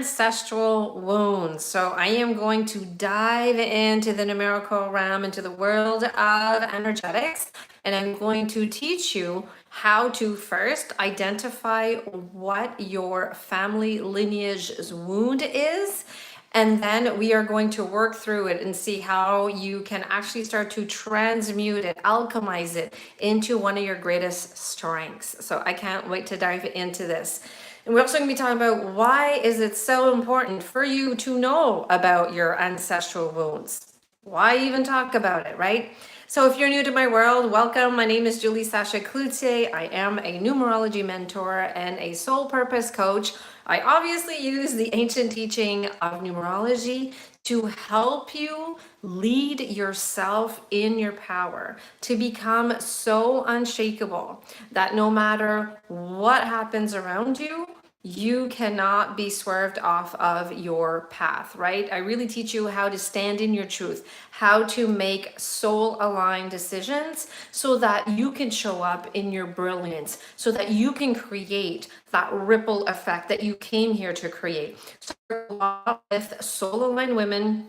Ancestral wounds. So I am going to dive into the numerical realm, into the world of energetics, and I'm going to teach you how to first identify what your family lineage's wound is. And then we are going to work through it and see how you can actually start to transmute it, alchemize it into one of your greatest strengths. So I can't wait to dive into this. And we're also going to be talking about why is it so important for you to know about your ancestral wounds? Why even talk about it, right? So if you're new to my world, welcome. My name is Julie Sasha Cloutier. I am a numerology mentor and a soul purpose coach. I obviously use the ancient teaching of numerology to help you lead yourself in your power, to become so unshakable that no matter what happens around you, you cannot be swerved off of your path, right? I really teach you how to stand in your truth, how to make soul aligned decisions so that you can show up in your brilliance, so that you can create that ripple effect that you came here to create. So a lot with soul aligned women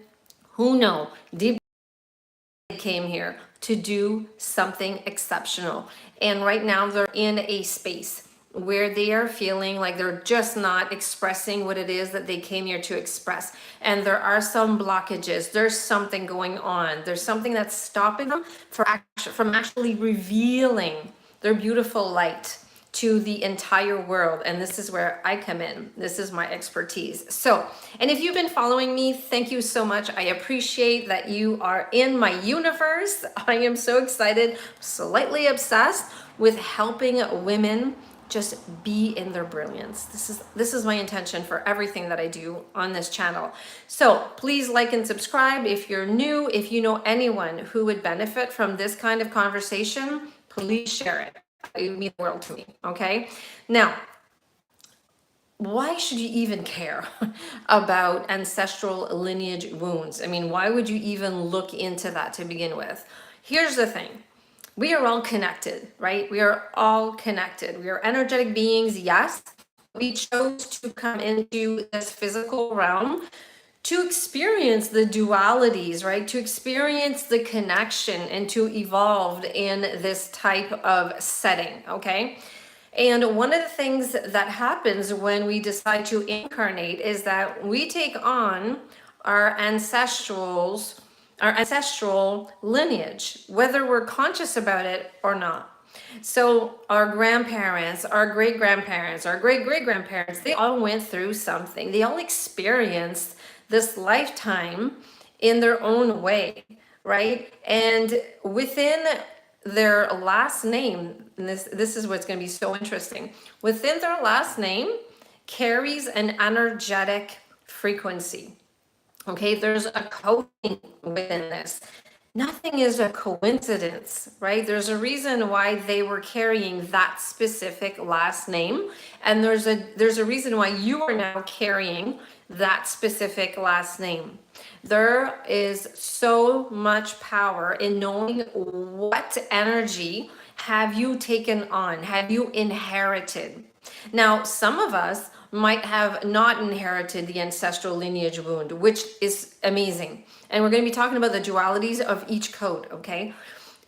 who know deep came here to do something exceptional. And right now they're in a space where they are feeling like they're just not expressing what it is that they came here to express. And there are some blockages. There's something going on. There's something that's stopping them from actually revealing their beautiful light to the entire world. And this is where I come in. This is my expertise. So, and if you've been following me, thank you so much. I appreciate that you are in my universe. I am so excited, slightly obsessed with helping women just be in their brilliance. This is my intention for everything that I do on this channel. So please like and subscribe if you're new. If you know anyone who would benefit from this kind of conversation, please share it. It would mean the world to me, okay? Now, why should you even care about ancestral lineage wounds? I mean, why would you even look into that to begin with? Here's the thing. We are all connected, right? We are all connected. We are energetic beings, yes. We chose to come into this physical realm to experience the dualities, right? To experience the connection and to evolve in this type of setting, okay? And one of the things that happens when we decide to incarnate is that we take on our ancestral lineage, whether we're conscious about it or not. So our grandparents, our great-grandparents, our great-great-grandparents, they all went through something. They all experienced this lifetime in their own way, right? And within their last name, and this is what's going to be so interesting, within their last name carries an energetic frequency. Okay, there's a coding within this. Nothing is a coincidence, right? There's a reason why they were carrying that specific last name, and there's a reason why you are now carrying that specific last name. There is so much power in knowing what energy have you taken on, have you inherited. Now, some of us might have not inherited the ancestral lineage wound, which is amazing. And we're going to be talking about the dualities of each code, okay?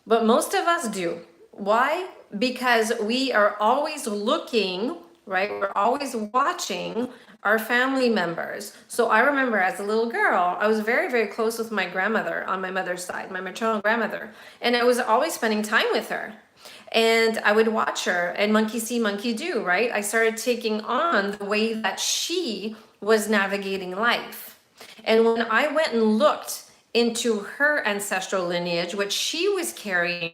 But most of us do. Why? Because we are always looking, right? We're always watching our family members. So I remember as a little girl, I was very, very close with my grandmother on my mother's side, my maternal grandmother. And I was always spending time with her. And I would watch her and monkey see, monkey do, right? I started taking on the way that she was navigating life. And when I went and looked into her ancestral lineage, what she was carrying,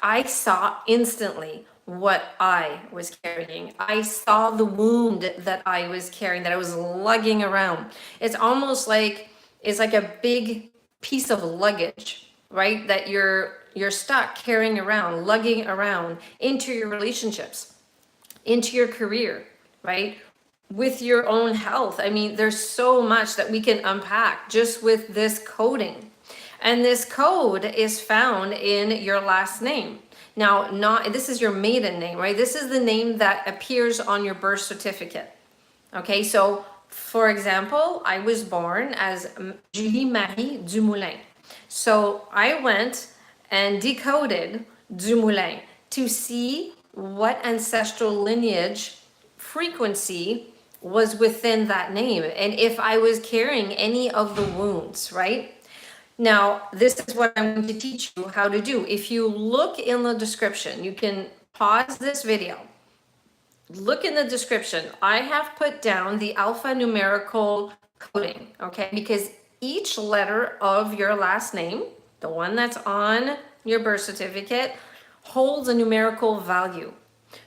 I saw instantly what I was carrying. I saw the wound that I was carrying, that I was lugging around. It's almost like, it's like a big piece of luggage, right? That you're stuck carrying around, lugging around into your relationships, into your career, right? With your own health. I mean, there's so much that we can unpack just with this coding. And this code is found in your last name. Now, this is your maiden name, right? This is the name that appears on your birth certificate. Okay, so For example, I was born as Julie Marie Dumoulin. So I went and decoded Dumoulin to see what ancestral lineage frequency was within that name and if I was carrying any of the wounds, right? Now, this is what I'm going to teach you how to do. If you look in the description, you can pause this video. Look in the description. I have put down the alphanumerical coding, okay? Because each letter of your last name, the one that's on your birth certificate, holds a numerical value.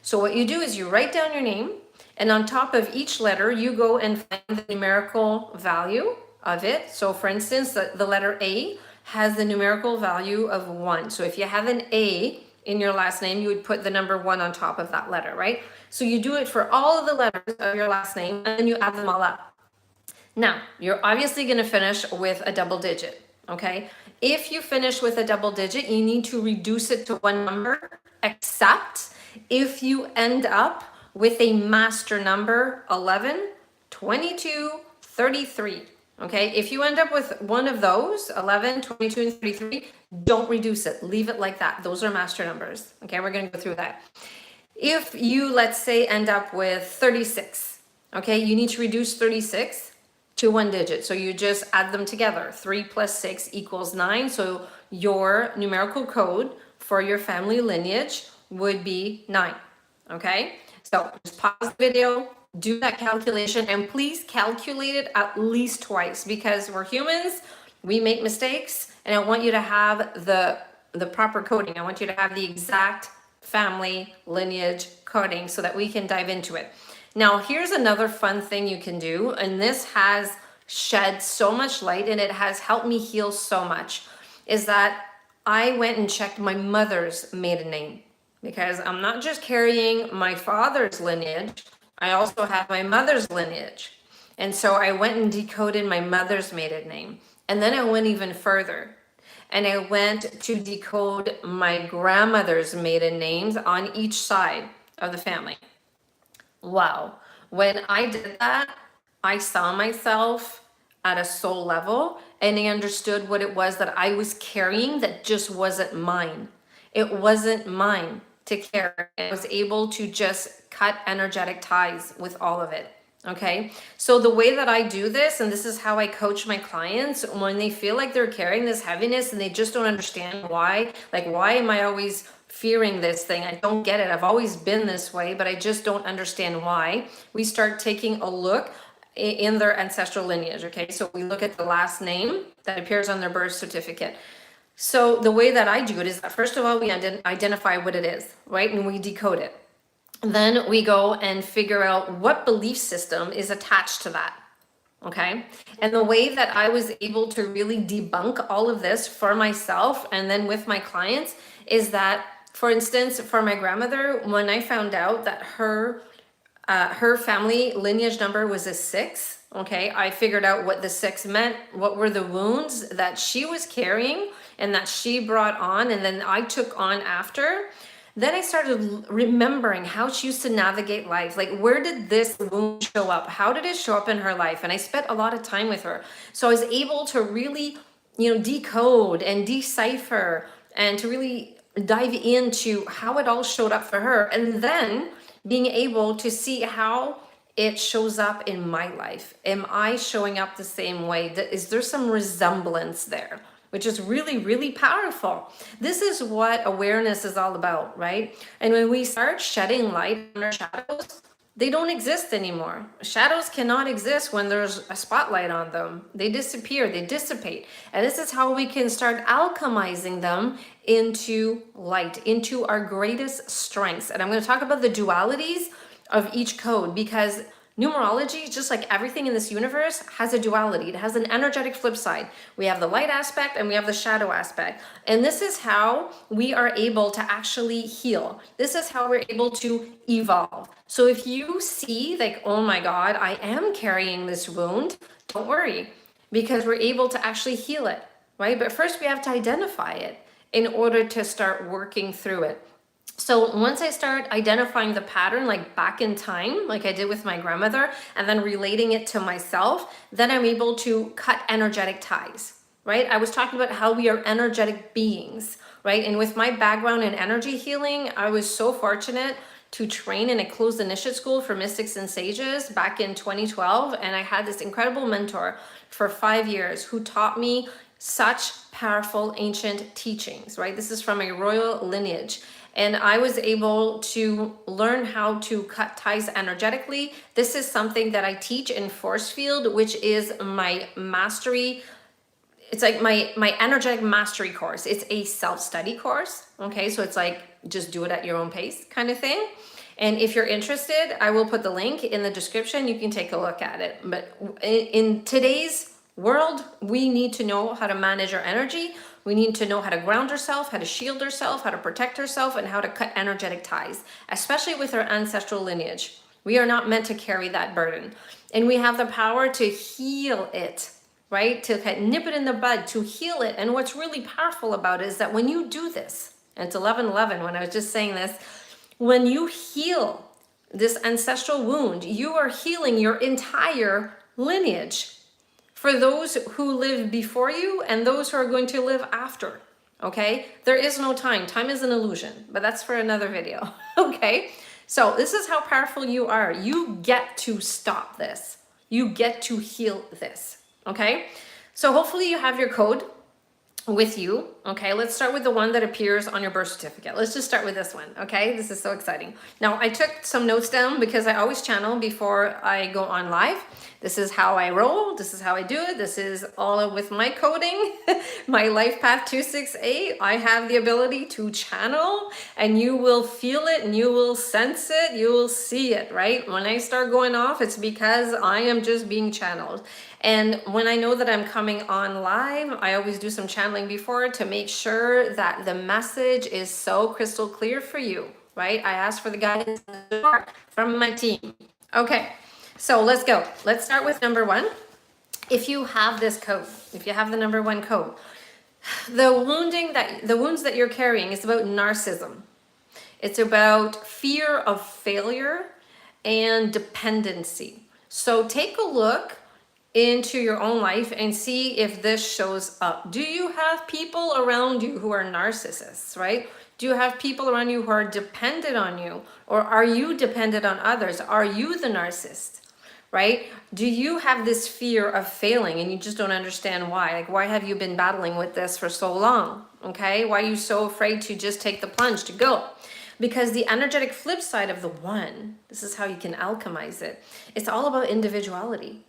So what you do is you write down your name, and on top of each letter, you go and find the numerical value of it. So for instance, the letter A has the numerical value of 1. So if you have an A in your last name, you would put the number 1 on top of that letter, right? So you do it for all of the letters of your last name, and then you add them all up. Now, you're obviously going to finish with a double digit, okay? If you finish with a double digit, you need to reduce it to one number, except if you end up with a master number 11, 22, 33. Okay, if you end up with one of those, 11, 22, and 33, don't reduce it. Leave it like that. Those are master numbers. Okay, we're going to go through that. If you, let's say, end up with 36, okay, you need to reduce 36 to one digit. So you just add them together. 3 plus 6 equals 9. So your numerical code for your family lineage would be 9. Okay, so just pause the video, do that calculation, and please calculate it at least twice because we're humans, we make mistakes, and I want you to have the proper coding. I want you to have the exact family lineage coding so that we can dive into it. Now, here's another fun thing you can do, and this has shed so much light and it has helped me heal so much, is that I went and checked my mother's maiden name because I'm not just carrying my father's lineage, I also have my mother's lineage. And so I went and decoded my mother's maiden name. And then I went even further. And I went to decode my grandmother's maiden names on each side of the family. Wow. When I did that, I saw myself at a soul level and I understood what it was that I was carrying that just wasn't mine. It wasn't mine to carry. I was able to just cut energetic ties with all of it. Okay, so the way that I do this, and this is how I coach my clients when they feel like they're carrying this heaviness and they just don't understand why, like, why am I always fearing this thing? I don't get it. I've always been this way, but I just don't understand why. We start taking a look in their ancestral lineage. Okay, so we look at the last name that appears on their birth certificate. So the way that I do it is that first of all, we identify what it is, right? And we decode it. Then we go and figure out what belief system is attached to that, okay? And the way that I was able to really debunk all of this for myself and then with my clients is that, for instance, for my grandmother, when I found out that her family lineage number was a 6, okay, I figured out what the 6 meant, what were the wounds that she was carrying and that she brought on and then I took on after. Then I started remembering how she used to navigate life. Like, where did this wound show up? How did it show up in her life? And I spent a lot of time with her. So I was able to really, decode and decipher and to really dive into how it all showed up for her. And then being able to see how it shows up in my life. Am I showing up the same way? Is there some resemblance there? Which is really, really powerful. This is what awareness is all about, right? And when we start shedding light on our shadows, they don't exist anymore. Shadows cannot exist when there's a spotlight on them. They disappear, they dissipate. And this is how we can start alchemizing them into light, into our greatest strengths. And I'm going to talk about the dualities of each code because numerology, just like everything in this universe, has a duality. It has an energetic flip side. We have the light aspect and we have the shadow aspect. And this is how we are able to actually heal. This is how we're able to evolve. So if you see like, oh my God, I am carrying this wound, don't worry, because we're able to actually heal it, right? But first we have to identify it in order to start working through it. So once I start identifying the pattern, like back in time, like I did with my grandmother, and then relating it to myself, then I'm able to cut energetic ties, right? I was talking about how we are energetic beings, right? And with my background in energy healing, I was so fortunate to train in a closed initiate school for mystics and sages back in 2012. And I had this incredible mentor for 5 years who taught me such powerful ancient teachings, right? This is from a royal lineage. And I was able to learn how to cut ties energetically. This is something that I teach in Force Field, which is my mastery. It's like my energetic mastery course. It's a self-study course. Okay, so it's like just do it at your own pace kind of thing. And if you're interested, I will put the link in the description. You can take a look at it. But in today's world, we need to know how to manage our energy. We need to know how to ground ourselves, how to shield ourselves, how to protect ourselves, and how to cut energetic ties, especially with our ancestral lineage. We are not meant to carry that burden. And we have the power to heal it, right? To nip it in the bud, to heal it. And what's really powerful about it is that when you do this, and it's 11:11 when I was just saying this, when you heal this ancestral wound, you are healing your entire lineage for those who live before you and those who are going to live after. Okay, there is no time. Time is an illusion, but that's for another video. Okay, so this is how powerful you are. You get to stop this. You get to heal this. Okay, so hopefully you have your code with you. Okay, let's start with the one that appears on your birth certificate. Let's just start with this one. Okay, this is so exciting. Now, I took some notes down because I always channel before I go on live. This is how I roll. This is how I do it. This is all with my coding, my life path 268. I have the ability to channel, and you will feel it and you will sense it. You will see it, right? When I start going off, it's because I am just being channeled. And when I know that I'm coming on live, I always do some channeling before to make sure that the message is so crystal clear for you, right? I ask for the guidance from my team. Okay, so let's go. Let's start with number 1. If you have this code, if you have the number 1 code, the wounds that you're carrying is about narcissism. It's about fear of failure and dependency. So take a look into your own life and see if this shows up. Do you have people around you who are narcissists, right? Do you have people around you who are dependent on you? Or are you dependent on others? Are you the narcissist, right? Do you have this fear of failing and you just don't understand why? Like, why have you been battling with this for so long? Okay, why are you so afraid to just take the plunge to go? Because the energetic flip side of the 1, this is how you can alchemize it. It's all about individuality.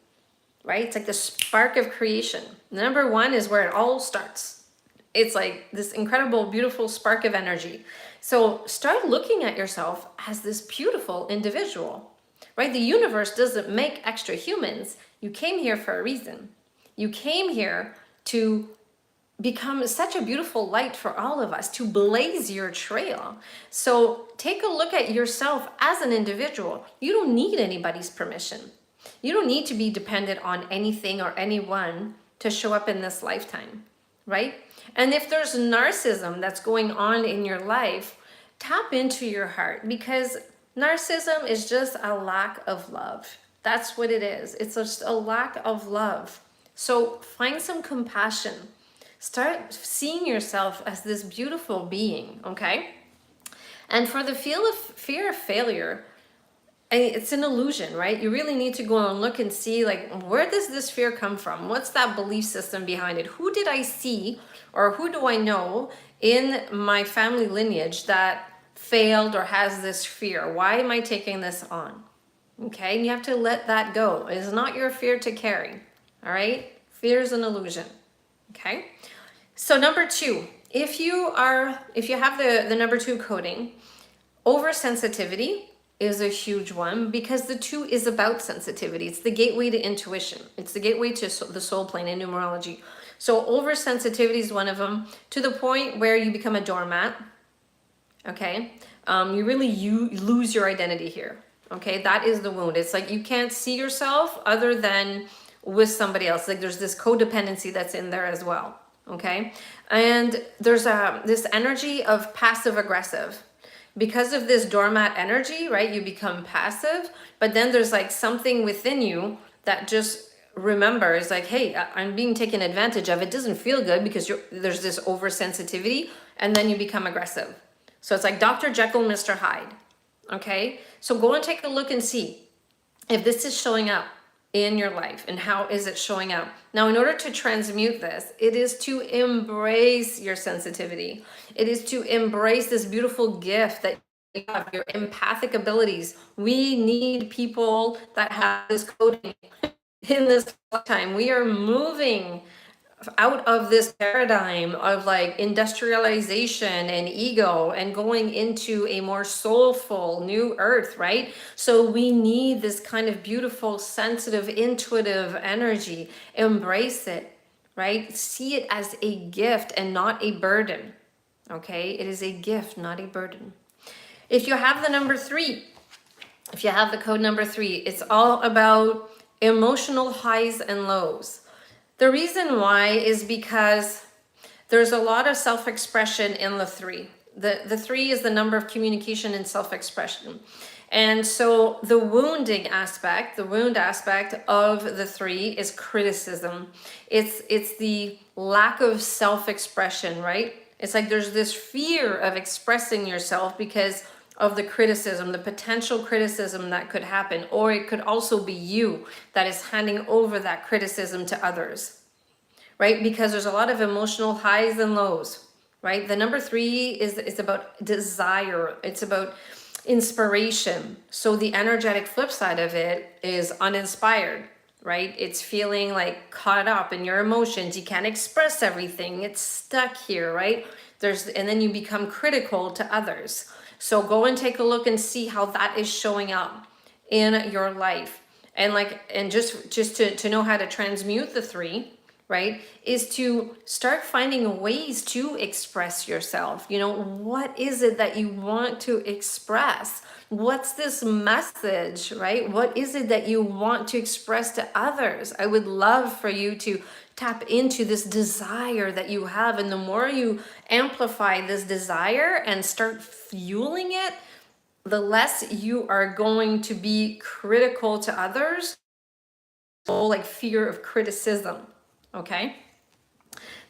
Right? It's like the spark of creation. Number 1 is where it all starts. It's like this incredible, beautiful spark of energy. So start looking at yourself as this beautiful individual, right? The universe doesn't make extra humans. You came here for a reason. You came here to become such a beautiful light for all of us, to blaze your trail. So take a look at yourself as an individual. You don't need anybody's permission. You don't need to be dependent on anything or anyone to show up in this lifetime, right? And if there's narcissism that's going on in your life, tap into your heart, because narcissism is just a lack of love. That's what it is. It's just a lack of love. So find some compassion. Start seeing yourself as this beautiful being, okay? And for the fear of failure, it's an illusion, right? You really need to go and look and see, like, where does this fear come from? What's that belief system behind it? Who did I see, or who do I know in my family lineage that failed or has this fear? Why am I taking this on? Okay, and you have to let that go. It's not your fear to carry, all right? Fear is an illusion, okay? So number 2, if you have the number 2 coding, oversensitivity is a huge one, because the 2 is about sensitivity. It's the gateway to intuition. It's the gateway to the soul plane in numerology. So oversensitivity is one of them, to the point where you become a doormat. Okay, you lose your identity here. Okay, that is the wound. It's like you can't see yourself other than with somebody else. Like there's this codependency that's in there as well. Okay, and there's this energy of passive aggressive. because of this doormat energy, right? You become passive, but then there's like something within you that just remembers like, hey, I'm being taken advantage of. It doesn't feel good because there's this oversensitivity, and then you become aggressive. So it's like Dr. Jekyll, Mr. Hyde. Okay, so go and take a look and see if this is showing up in your life and how is it showing up. Now, in order to transmute this, it is to embrace your sensitivity. It is to embrace this beautiful gift that you have, your empathic abilities. We need people that have this coding in this time. We are moving out of this paradigm of like industrialization and ego and going into a more soulful new earth, right? So we need this kind of beautiful, sensitive, intuitive energy. Embrace it, right? See it as a gift and not a burden. Okay, it is a gift, not a burden. If you have the number 3, if you have the code number 3, it's all about emotional highs and lows. The reason why is because there's a lot of self-expression in the 3. The 3 is the number of communication and self-expression. And so the wound aspect of the 3 is criticism. It's the lack of self-expression, right? It's like there's this fear of expressing yourself because of the criticism, the potential criticism that could happen, or it could also be you that is handing over that criticism to others, right? Because there's a lot of emotional highs and lows, right? The number 3 is about desire. It's about inspiration. So the energetic flip side of it is uninspired, right? It's feeling like caught up in your emotions. You can't express everything. It's stuck here, right? And then you become critical to others. So go and take a look and see how that is showing up in your life. And just to know how to transmute the 3, right, is to start finding ways to express yourself. You know, what is it that you want to express? What's this message, right? What is it that you want to express to others? I would love for you to tap into this desire that you have. And the more you amplify this desire and start fueling it, the less you are going to be critical to others. Like fear of criticism, okay?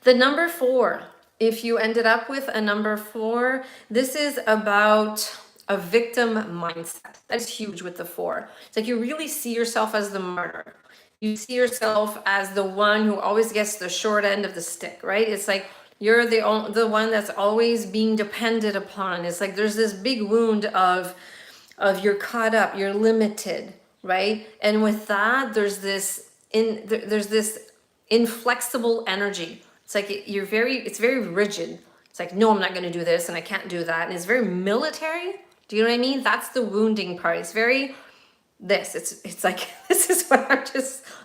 The number 4, if you ended up with a number 4, this is about a victim mindset. That's huge with the 4. It's like you really see yourself as the martyr. You see yourself as the one who always gets the short end of the stick, right? It's like you're the one that's always being depended upon. It's like there's this big wound of you're caught up, you're limited, right? And with that, there's this inflexible energy. It's like it's very rigid. It's like, no, I'm not going to do this and I can't do that. And it's very military. Do you know what I mean? That's the wounding part. It's very it's like, this is what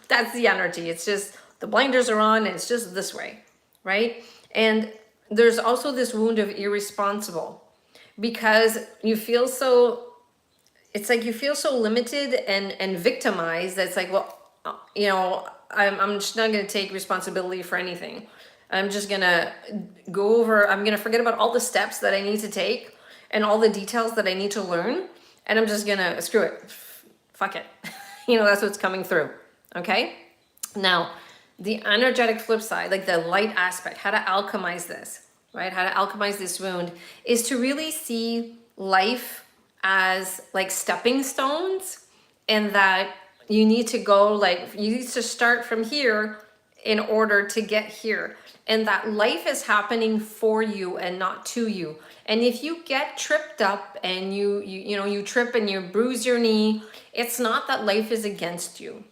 that's the energy. It's just the blinders are on and it's just this way, right? And there's also this wound of irresponsible because you feel so, it's like you feel so limited and victimized that it's like, well, you know, I'm just not going to take responsibility for anything. I'm just going to I'm going to forget about all the steps that I need to take and all the details that I need to learn. And I'm just going to screw it. Fuck it. You know, that's what's coming through. Okay. Now, the energetic flip side, like the light aspect, how to alchemize this, right? How to alchemize this wound is to really see life as like stepping stones, and that you need to go, like, you need to start from here in order to get here. And that life is happening for you and not to you. And if you get tripped up and you trip and you bruise your knee, it's not that life is against you.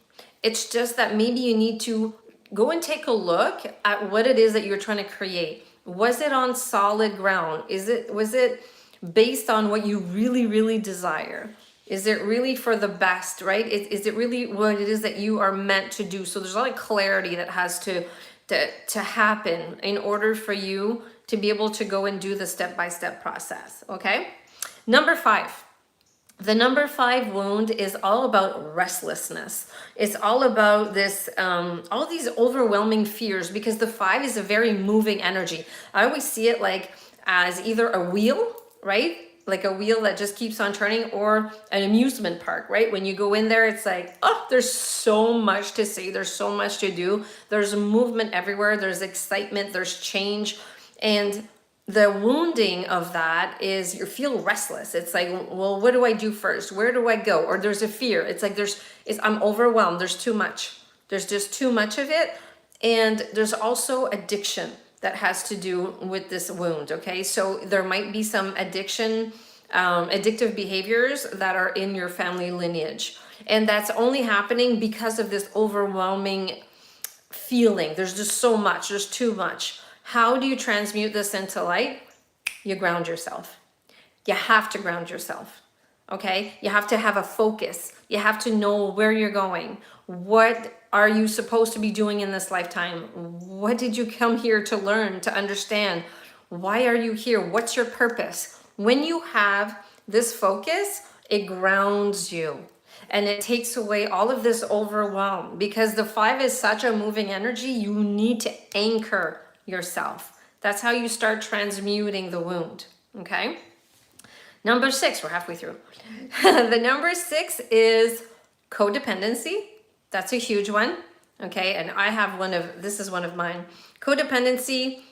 It's just that maybe you need to go and take a look at what it is that you're trying to create. Was it on solid ground? Was it based on what you really, really desire? Is it really for the best, right? Is it really what it is that you are meant to do? So there's a lot of clarity that has to happen in order for you to be able to go and do the step-by-step process, okay? Number 5. The number 5 wound is all about restlessness. It's all about this, all these overwhelming fears, because the 5 is a very moving energy. I always see it like as either a wheel, right? like a wheel that just keeps on turning, or an amusement park, right? When you go in there, it's like, oh, there's so much to see, there's so much to do, there's movement everywhere, there's excitement, there's change. And the wounding of that is you feel restless. It's like, well, what do I do first? Where do I go? Or there's a fear. It's like I'm overwhelmed. There's too much. There's just too much of it. And there's also addiction that has to do with this wound, okay? So there might be some addictive behaviors that are in your family lineage. And that's only happening because of this overwhelming feeling. There's just so much, there's too much. How do you transmute this into light? You ground yourself. You have to ground yourself, okay? You have to have a focus. You have to know where you're going. What are you supposed to be doing in this lifetime? What did you come here to learn, to understand? Why are you here? What's your purpose? When you have this focus, it grounds you. And it takes away all of this overwhelm, because the 5 is such a moving energy. You need to anchor yourself. That's how you start transmuting the wound, okay? Number 6, we're halfway through. The number 6 is codependency. That's a huge one, okay? And I have this is one of mine. Codependency,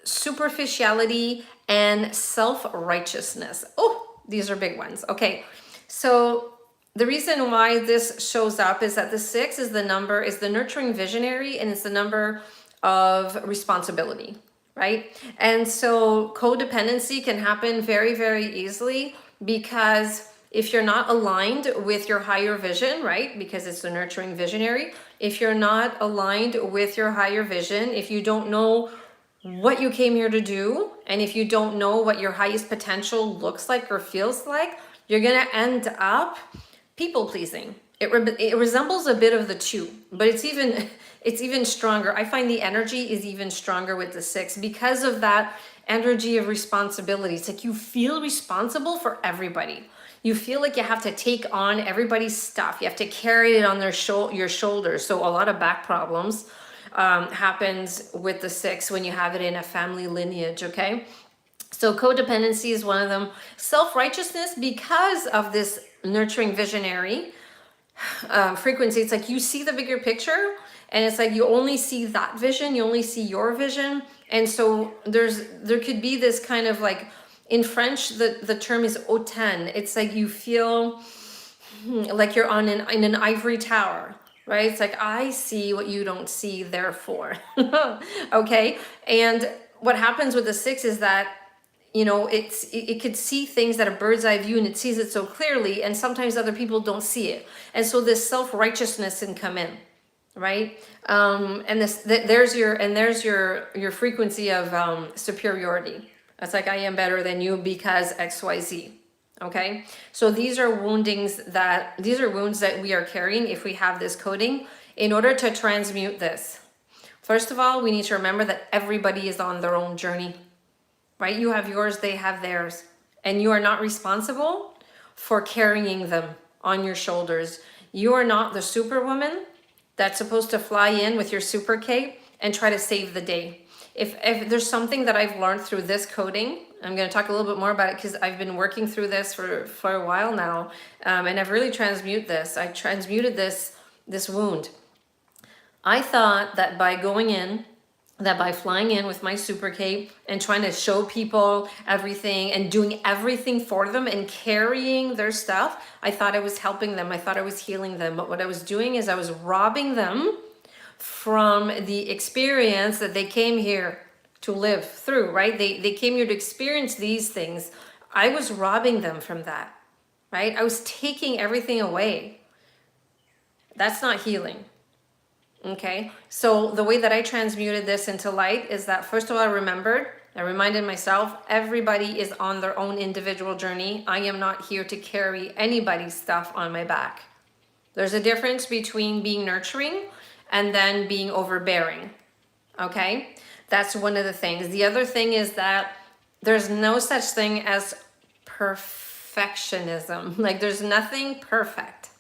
superficiality, and self-righteousness. Oh, these are big ones. Okay, so the reason why this shows up is that the 6 is the nurturing visionary, and it's the number of responsibility, right? And so codependency can happen very, very easily, because if you're not aligned with your higher vision, right? Because it's the nurturing visionary. If you're not aligned with your higher vision, if you don't know what you came here to do, and if you don't know what your highest potential looks like or feels like, you're gonna end up people pleasing. It resembles a bit of the 2, but it's even stronger. I find the energy is even stronger with the 6 because of that energy of responsibility. It's like you feel responsible for everybody. You feel like you have to take on everybody's stuff. You have to carry it on your shoulders. So a lot of back problems happens with the 6 when you have it in a family lineage, okay? So codependency is one of them. Self-righteousness, because of this nurturing visionary frequency, it's like you see the bigger picture, and it's like you only see that vision, you only see your vision. And so there could be this kind of like, in French, the term is hautaine. It's like you feel like you're in an ivory tower, right? It's like, I see what you don't see, therefore. Okay? And what happens with the 6 is that, you know, it could see things that a bird's eye view, and it sees it so clearly, and sometimes other people don't see it. And so this self-righteousness can come in, right? And there's your frequency of superiority. That's like, I am better than you because XYZ. Okay, so these are wounds that we are carrying if we have this coding. In order to transmute this, first of all, we need to remember that everybody is on their own journey, right? You have yours, they have theirs, and you are not responsible for carrying them on your shoulders. You are not the superwoman that's supposed to fly in with your super cape and try to save the day. If there's something that I've learned through this coding, I'm going to talk a little bit more about it because I've been working through this for a while now, and I've really transmuted this. I transmuted this wound. I thought that by flying in with my super cape and trying to show people everything and doing everything for them and carrying their stuff, I thought I was helping them. I thought I was healing them. But what I was doing is I was robbing them from the experience that they came here to live through, right? They came here to experience these things. I was robbing them from that, right? I was taking everything away. That's not healing. Okay, so the way that I transmuted this into light is that, first of all, I reminded myself, everybody is on their own individual journey. I am not here to carry anybody's stuff on my back. There's a difference between being nurturing and then being overbearing. Okay, that's one of the things. The other thing is that there's no such thing as perfectionism. Like, there's nothing perfect.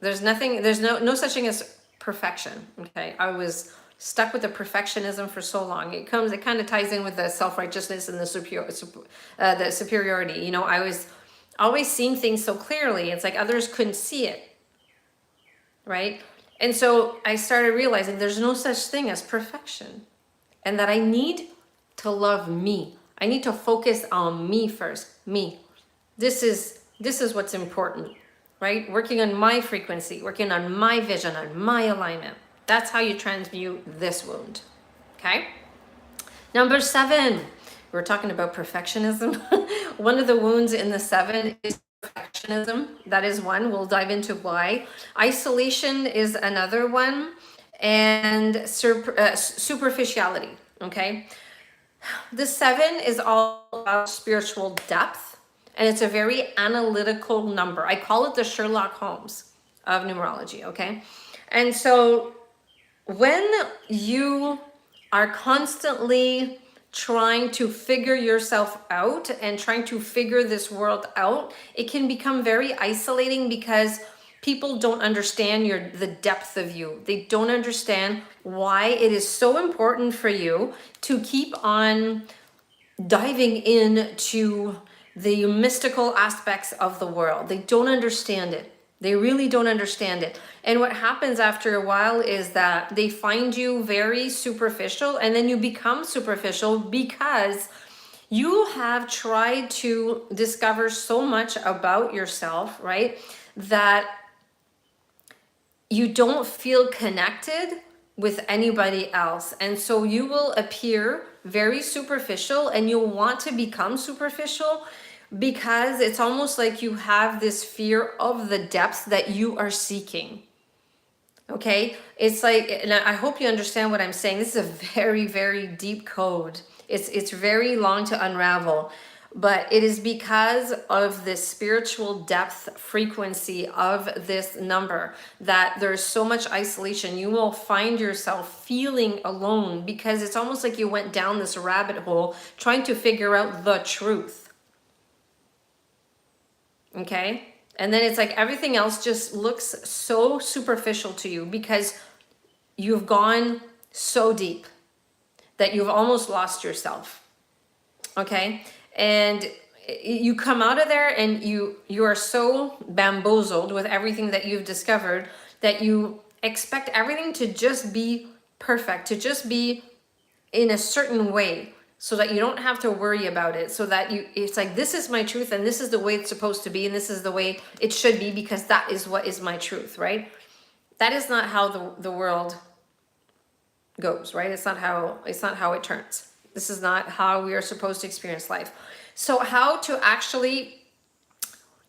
There's no such thing as perfection. Okay, I was stuck with the perfectionism for so long. It kind of ties in with the self-righteousness and the superiority. You know, I was always seeing things so clearly. It's like others couldn't see it, right? And so I started realizing there's no such thing as perfection, and that I need to love me. I need to focus on me first, me. This is what's important, right? Working on my frequency, working on my vision, on my alignment. That's how you transmute this wound, okay? Number 7, we're talking about perfectionism. One of the wounds in the 7 is perfectionism. That is one. We'll dive into why. Isolation is another one, and superficiality, okay? The 7 is all about spiritual depth, and it's a very analytical number. I call it the Sherlock Holmes of numerology, okay? And so when you are constantly trying to figure yourself out and trying to figure this world out, it can become very isolating because people don't understand the depth of you. They don't understand why it is so important for you to keep on diving into the mystical aspects of the world. They don't understand it. They really don't understand it. And what happens after a while is that they find you very superficial, and then you become superficial because you have tried to discover so much about yourself, right? That you don't feel connected with anybody else. And so you will appear very superficial, and you'll want to become superficial because it's almost like you have this fear of the depth that you are seeking. Okay? It's like, and I hope you understand what I'm saying. This is a very, very deep code. It's very long to unravel, but it is because of this spiritual depth frequency of this number that there's so much isolation. You will find yourself feeling alone because it's almost like you went down this rabbit hole trying to figure out the truth. Okay? And then it's like everything else just looks so superficial to you because you've gone so deep that you've almost lost yourself. Okay? And you come out of there and you are so bamboozled with everything that you've discovered that you expect everything to just be perfect, to just be in a certain way, so that you don't have to worry about it, so that it's like, this is my truth and this is the way it's supposed to be and this is the way it should be because that is what is my truth, right? That is not how the world goes, right? It's not how it turns. This is not how we are supposed to experience life. So how to actually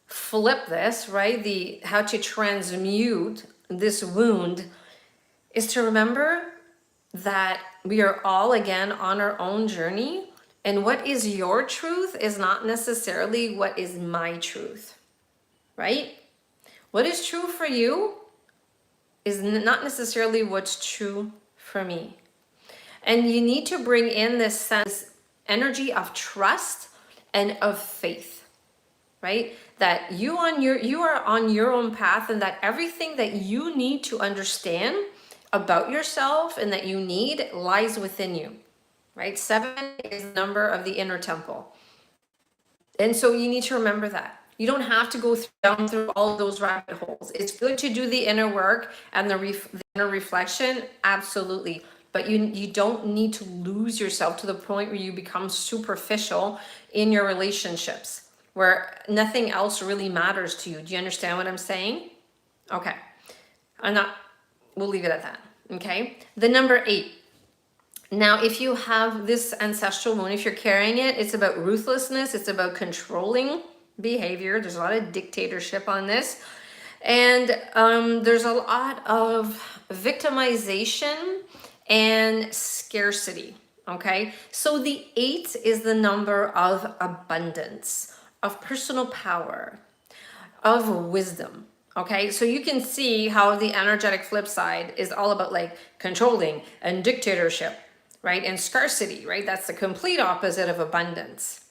flip this, right? How to transmute this wound is to remember that we are all, again, on our own journey, and what is your truth is not necessarily what is my truth, right? What is true for you is not necessarily what's true for me. And you need to bring in this energy of trust and of faith, right? That you are on your own path, and that everything that you need to understand about yourself and that you need lies within you, right? 7 is the number of the inner temple. And so you need to remember that. You don't have to go down through all of those rabbit holes. It's good to do the inner work and the inner reflection, absolutely. But you don't need to lose yourself to the point where you become superficial in your relationships, where nothing else really matters to you. Do you understand what I'm saying? Okay. We'll leave it at that, okay? The number 8. Now, if you have this ancestral wound, if you're carrying it, it's about ruthlessness. It's about controlling behavior. There's a lot of dictatorship on this. And there's a lot of victimization and scarcity, okay? So the 8 is the number of abundance, of personal power, of wisdom. Okay, so you can see how the energetic flip side is all about like controlling and dictatorship, right? And scarcity, right? That's the complete opposite of abundance.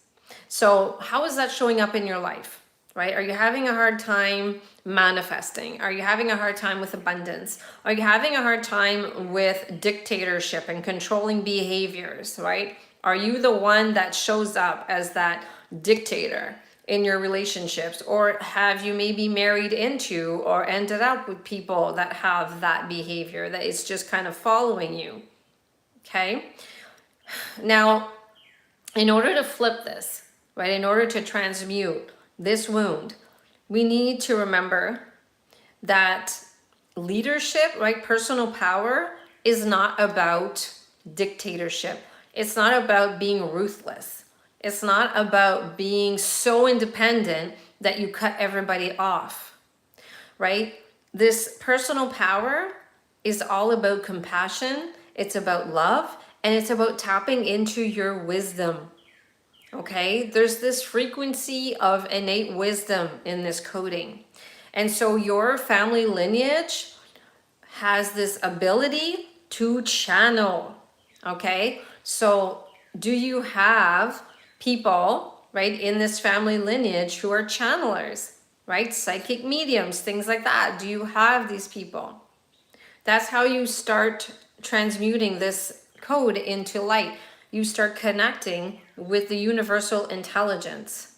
So how is that showing up in your life? right? Are you having a hard time manifesting? Are you having a hard time with abundance? Are you having a hard time with dictatorship and controlling behaviors, right? Are you the one that shows up as that dictator in your relationships? Or have you maybe married into or ended up with people that have that behavior that is just kind of following you? Okay. Now, in order to flip this, right, in order to transmute this wound, we need to remember that leadership, right, personal power is not about dictatorship. It's not about being ruthless. It's not about being so independent that you cut everybody off, right? This personal power is all about compassion. It's about love, and it's about tapping into your wisdom. Okay, there's this frequency of innate wisdom in this coding. And so your family lineage has this ability to channel. Okay, so do you have people, right, in this family lineage who are channelers, right? Psychic mediums, things like that. Do you have these people? That's how you start transmuting this code into light. You start connecting with the universal intelligence.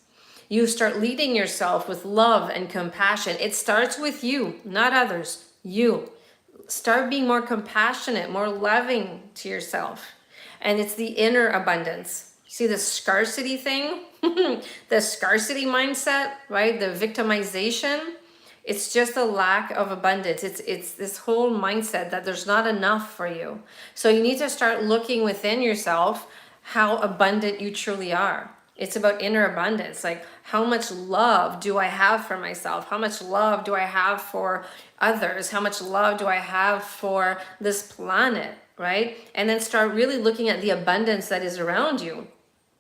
You start leading yourself with love and compassion. It starts with you, not others. You. Start being more compassionate, more loving to yourself. And it's the inner abundance. See the scarcity thing? The scarcity mindset, right? The victimization. It's just a lack of abundance. It's this whole mindset that there's not enough for you. So you need to start looking within yourself how abundant you truly are. It's about inner abundance. Like, how much love do I have for myself? How much love do I have for others? How much love do I have for this planet, right? And then start really looking at the abundance that is around you,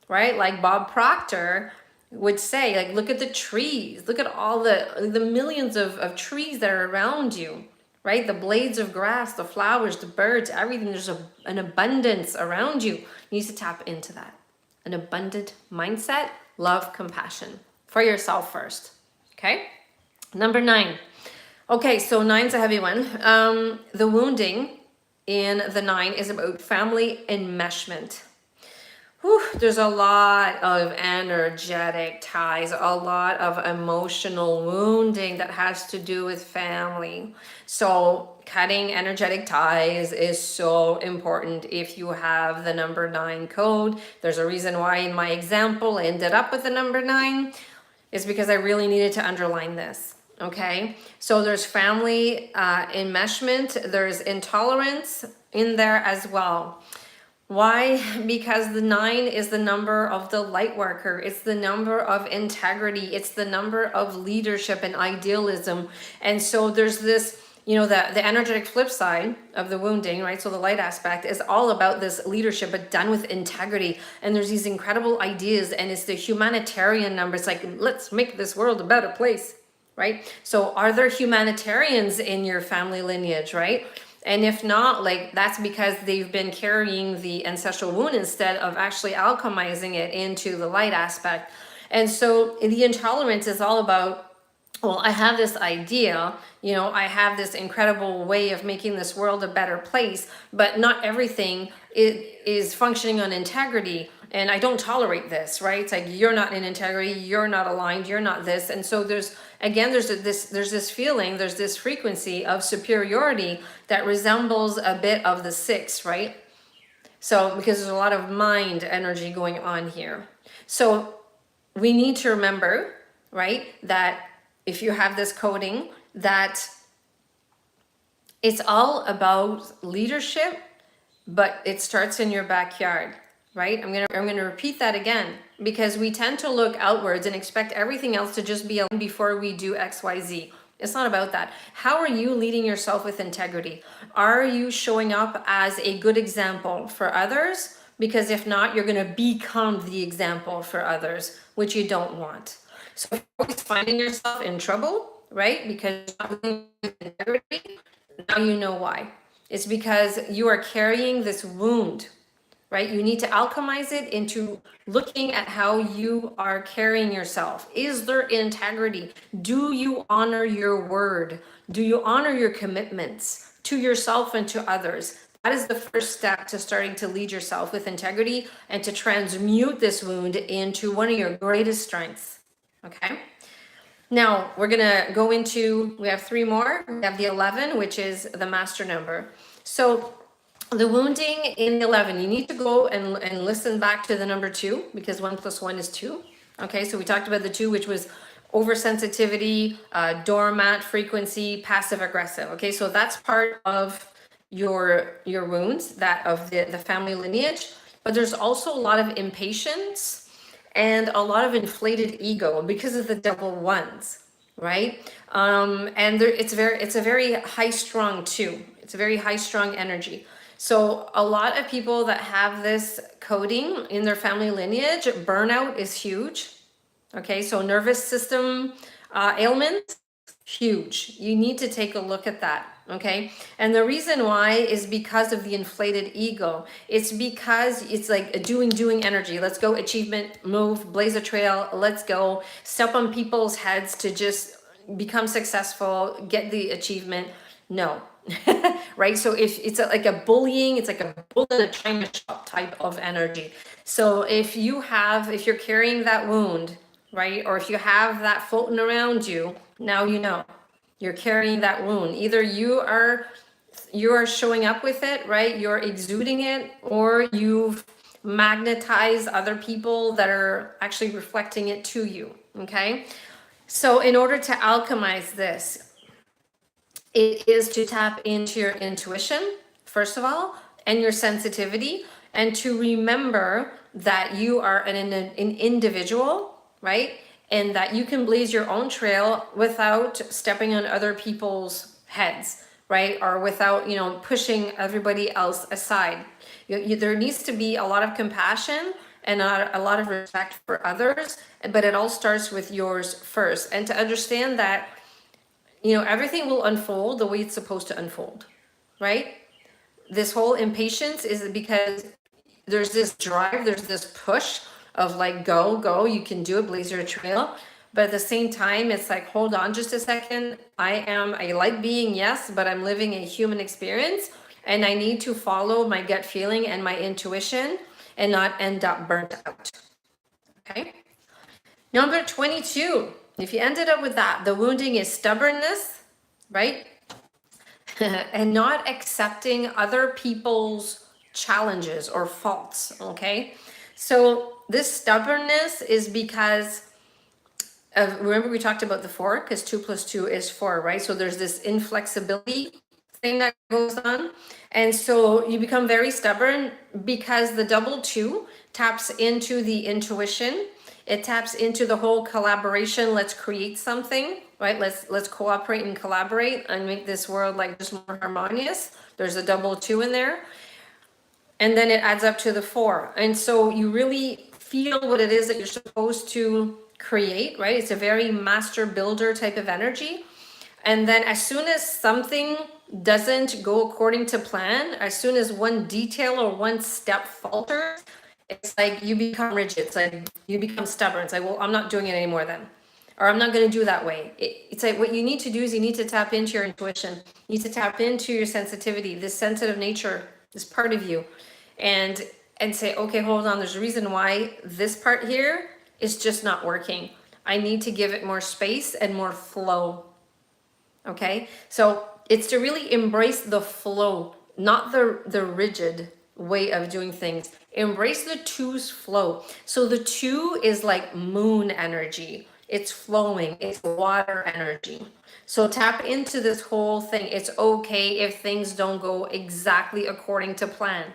right? Like Bob Proctor would say, like, look at the trees, look at all the millions of trees that are around you, right? The blades of grass, the flowers, the birds, everything. There's an abundance around you. You need to tap into that. An abundant mindset, love, compassion for yourself first. Okay. Number 9. Okay, so 9's a heavy one. The wounding in the 9 is about family enmeshment. Whew, there's a lot of energetic ties, a lot of emotional wounding that has to do with family. So cutting energetic ties is so important if you have the number 9 code. There's a reason why in my example I ended up with the number 9. It's because I really needed to underline this. Okay, so there's family enmeshment, there's intolerance in there as well. Why? Because the 9 is the number of the light worker. It's the number of integrity. It's the number of leadership and idealism. And so there's this, you know, the energetic flip side of the wounding, right? So the light aspect is all about this leadership, but done with integrity. And there's these incredible ideas, and it's the humanitarian number. It's like, let's make this world a better place, right? So are there humanitarians in your family lineage, right? And if not, like, that's because they've been carrying the ancestral wound instead of actually alchemizing it into the light aspect. And so the intolerance is all about, well, I have this idea, you know, I have this incredible way of making this world a better place, but not everything is functioning on integrity. And I don't tolerate this, right? It's like, you're not in integrity, you're not aligned, you're not this. And so there's this feeling, there's this frequency of superiority that resembles a bit of the 6, right? So because there's a lot of mind energy going on here. So we need to remember, right, that if you have this coding, that it's all about leadership, but it starts in your backyard. Right? I'm gonna repeat that again, because we tend to look outwards and expect everything else to just be aligned before we do XYZ. It's not about that. How are you leading yourself with integrity? Are you showing up as a good example for others? Because if not, you're gonna become the example for others, which you don't want. So if you're always finding yourself in trouble, right? Because you're not leading with integrity, now you know why. It's because you are carrying this wound, right? You need to alchemize it into looking at how you are carrying yourself. Is there integrity? Do you honor your word? Do you honor your commitments to yourself and to others? That is the first step to starting to lead yourself with integrity and to transmute this wound into one of your greatest strengths. Okay. Now we're gonna go into, we have three more. We have the 11, which is the master number. So the wounding in the 11, you need to go and listen back to the number 2, because 1 + 1 is 2. Okay, so we talked about the 2, which was oversensitivity, doormat frequency, passive aggressive. Okay, so that's part of your wounds, that of the family lineage. But there's also a lot of impatience and a lot of inflated ego because of the double ones, right? And there, it's a very high strung too. It's a very high strung energy. So a lot of people that have this coding in their family lineage, burnout is huge. Okay, so nervous system ailments, huge. You need to take a look at that. Okay, and the reason why is because of the inflated ego. It's because it's like a doing energy. Let's go, achievement, move, blaze a trail. Let's go, step on people's heads to just become successful, get the achievement. No. Right, so if it's like a bullying, it's like a bull in a china shop type of energy. So if you're carrying that wound, right, or if you have that floating around you, now you know you're carrying that wound. Either you are showing up with it, right, you're exuding it, or you've magnetized other people that are actually reflecting it to you. Okay, so in order to alchemize this, it is to tap into your intuition, first of all, and your sensitivity, and to remember that you are an individual, right? And that you can blaze your own trail without stepping on other people's heads, right? Or without, pushing everybody else aside. There needs to be a lot of compassion and a lot of respect for others, but it all starts with yours first. And to understand that everything will unfold the way it's supposed to unfold, right? This whole impatience is because there's this drive, there's this push of like, go, you can do it, blaze your trail. But at the same time, it's like, hold on just a second. I am a light being, yes, but I'm living a human experience, and I need to follow my gut feeling and my intuition and not end up burnt out. Okay. Number 22. If you ended up with that, the wounding is stubbornness, right? And not accepting other people's challenges or faults, okay? So this stubbornness is because of, remember we talked about the 4, because 2 + 2 is 4, right? So there's this inflexibility thing that goes on. And so you become very stubborn because the double 2 taps into the intuition. It taps into the whole collaboration. Let's create something, right? Let's cooperate and collaborate and make this world like just more harmonious. There's a double 2 in there. And then it adds up to the 4. And so you really feel what it is that you're supposed to create, right? It's a very master builder type of energy. And then as soon as something doesn't go according to plan, as soon as one detail or one step falters, it's like you become rigid. It's like you become stubborn. It's like, well, I'm not doing it anymore then. Or I'm not going to do that way. It's like what you need to do is you need to tap into your intuition. You need to tap into your sensitivity, this sensitive nature, this part of you. And say, okay, hold on. There's a reason why this part here is just not working. I need to give it more space and more flow. Okay. So it's to really embrace the flow, not the rigid way of doing things. Embrace the 2's flow. So the 2 is like moon energy. It's flowing. It's water energy. So tap into this whole thing. It's okay if things don't go exactly according to plan.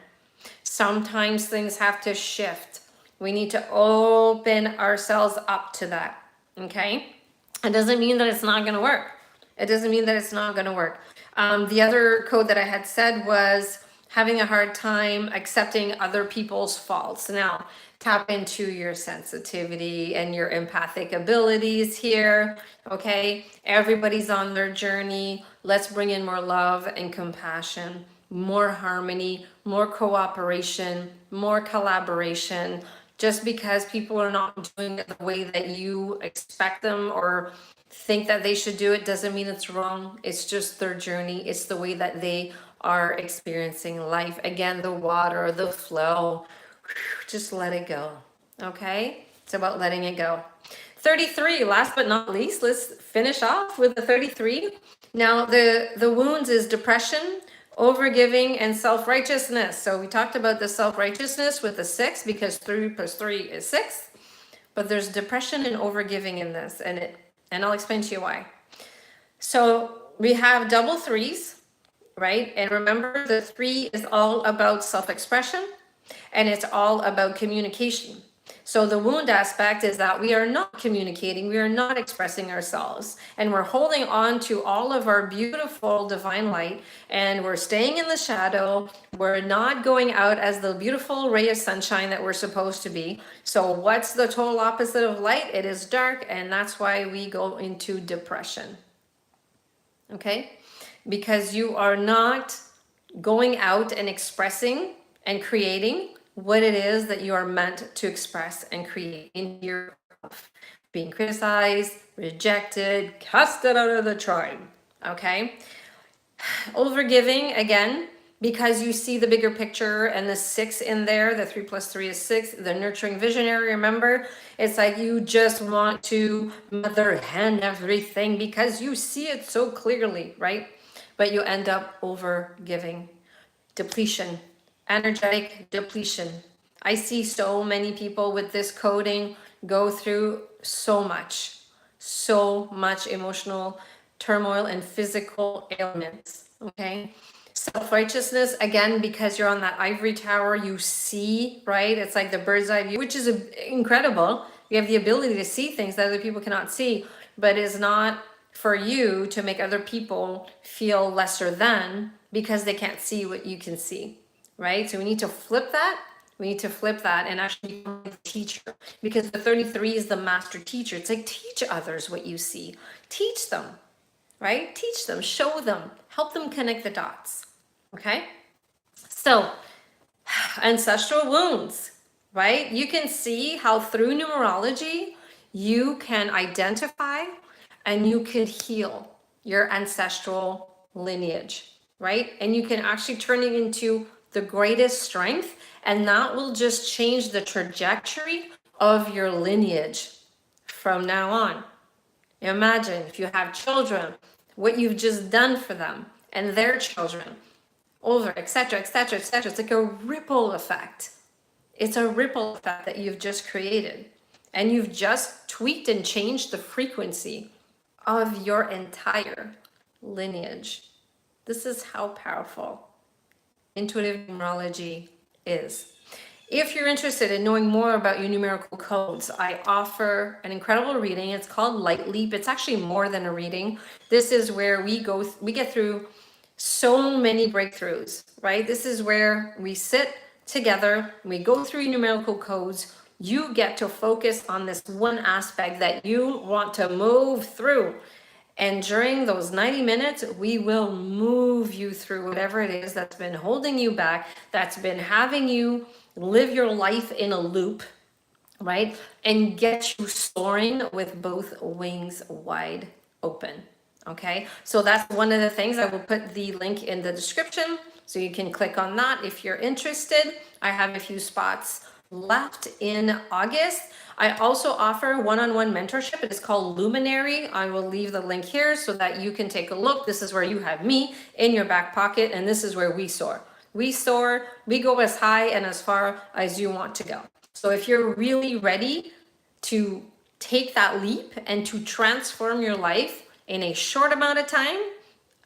Sometimes things have to shift. We need to open ourselves up to that. Okay. It doesn't mean that it's not going to work. It doesn't mean that it's not going to work. The other code that I had said was having a hard time accepting other people's faults. Now, tap into your sensitivity and your empathic abilities here, okay? Everybody's on their journey. Let's bring in more love and compassion, more harmony, more cooperation, more collaboration. Just because people are not doing it the way that you expect them or think that they should do it doesn't mean it's wrong. It's just their journey. It's the way that they are experiencing life. Again, the water, the flow, just let it go. Okay? It's about letting it go. 33, last but not least, let's finish off with the 33. Now, the wounds is depression, overgiving, and self-righteousness. So we talked about the self-righteousness with the 6 because 3 plus 3 is 6. But there's depression and overgiving in this, and I'll explain to you why. So we have double 3s, right? And remember, the 3 is all about self-expression, and it's all about communication. So the wound aspect is that we are not communicating, we are not expressing ourselves, and we're holding on to all of our beautiful divine light, and we're staying in the shadow. We're not going out as the beautiful ray of sunshine that we're supposed to be. So what's the total opposite of light? It is dark, and that's why we go into depression. Okay? Because you are not going out and expressing and creating what it is that you are meant to express and create in your life. Being criticized, rejected, casted out of the tribe. Okay? Overgiving, again, because you see the bigger picture and the 6 in there, the 3 plus 3 is 6, the nurturing visionary, remember? It's like you just want to mother hen everything because you see it so clearly, right? But you end up overgiving. Depletion, energetic depletion. I see so many people with this coding go through so much emotional turmoil and physical ailments, okay? Self-righteousness, again, because you're on that ivory tower, you see, right? It's like the bird's eye view, which is incredible. You have the ability to see things that other people cannot see, but it's not for you to make other people feel lesser than because they can't see what you can see, right? So we need to flip that. We need to flip that and actually become the teacher, because the 33 is the master teacher. It's like, teach others what you see. Teach them, right? Teach them, show them, help them connect the dots, okay? So, ancestral wounds, right? You can see how through numerology, you can identify and you can heal your ancestral lineage, right? And you can actually turn it into the greatest strength, and that will just change the trajectory of your lineage from now on. Imagine if you have children, what you've just done for them and their children, over, etc., etc., etc. It's like a ripple effect. It's a ripple effect that you've just created. And you've just tweaked and changed the frequency of your entire lineage. This is how powerful intuitive numerology is. If you're interested in knowing more about your numerical codes, I offer an incredible reading. It's called Light Leap. It's actually more than a reading. This is where we get through so many breakthroughs, right? This is where we sit together, we go through numerical codes. You get to focus on this one aspect that you want to move through. And during those 90 minutes, we will move you through whatever it is that's been holding you back, that's been having you live your life in a loop, right? And get you soaring with both wings wide open, okay? So that's one of the things. I will put the link in the description so you can click on that if you're interested. I have a few spots left in August. I also offer one-on-one mentorship. It is called Luminary. I will leave the link here so that you can take a look. This is where you have me in your back pocket, and this is where we soar. We soar, we go as high and as far as you want to go. So if you're really ready to take that leap and to transform your life in a short amount of time,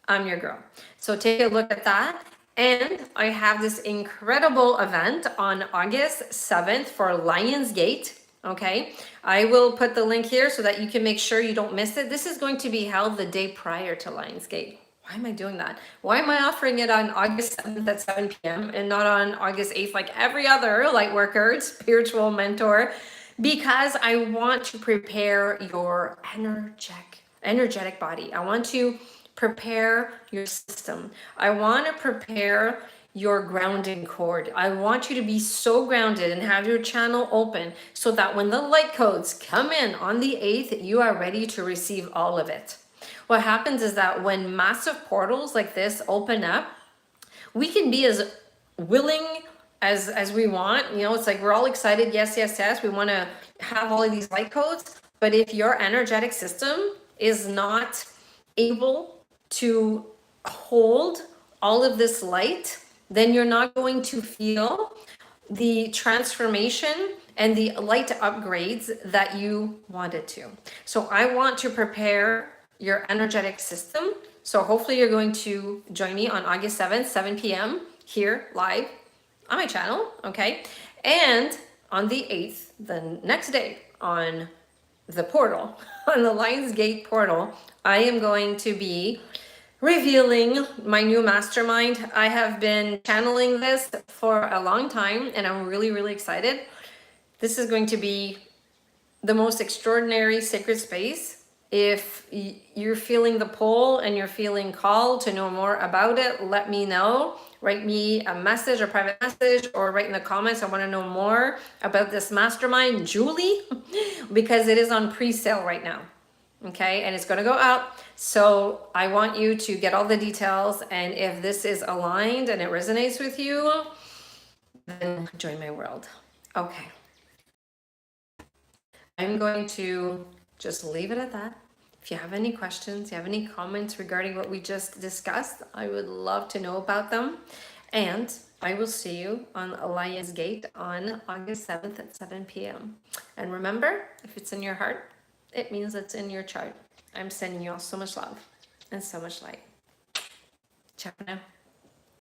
I'm your girl. So take a look at that. And I have this incredible event on August 7th for Lionsgate. Okay, I will put the link here so that you can make sure you don't miss it. This is going to be held the day prior to Lionsgate. Why am I doing that? Why am I offering it on August 7th at 7 p.m. and not on August 8th like every other light worker, spiritual mentor? Because I want to prepare your energetic body. I want to prepare your system. I want to prepare your grounding cord. I want you to be so grounded and have your channel open so that when the light codes come in on the 8th, you are ready to receive all of it. What happens is that when massive portals like this open up, we can be as willing as we want. You know, it's like we're all excited. Yes, yes, yes. We want to have all of these light codes. But if your energetic system is not able to hold all of this light, then you're not going to feel the transformation and the light upgrades that you wanted to. So I want to prepare your energetic system. So hopefully you're going to join me on August 7th, 7 p.m. here live on my channel, okay? And on the 8th, the next day on the portal, on the Lionsgate portal, I am going to be revealing my new mastermind. I have been channeling this for a long time and I'm really, really excited. This is going to be the most extraordinary sacred space. If you're feeling the pull and you're feeling called to know more about it, let me know. Write me a message, a private message, or write in the comments. I want to know more about this mastermind, Julie, because it is on pre-sale right now. Okay, and it's going to go up. So I want you to get all the details. And if this is aligned and it resonates with you, then join my world. Okay. I'm going to just leave it at that. If you have any questions, you have any comments regarding what we just discussed, I would love to know about them. And I will see you on Lionsgate on August 7th at 7 p.m. And remember, if it's in your heart, it means it's in your chart. I'm sending you all so much love and so much light. Ciao for now.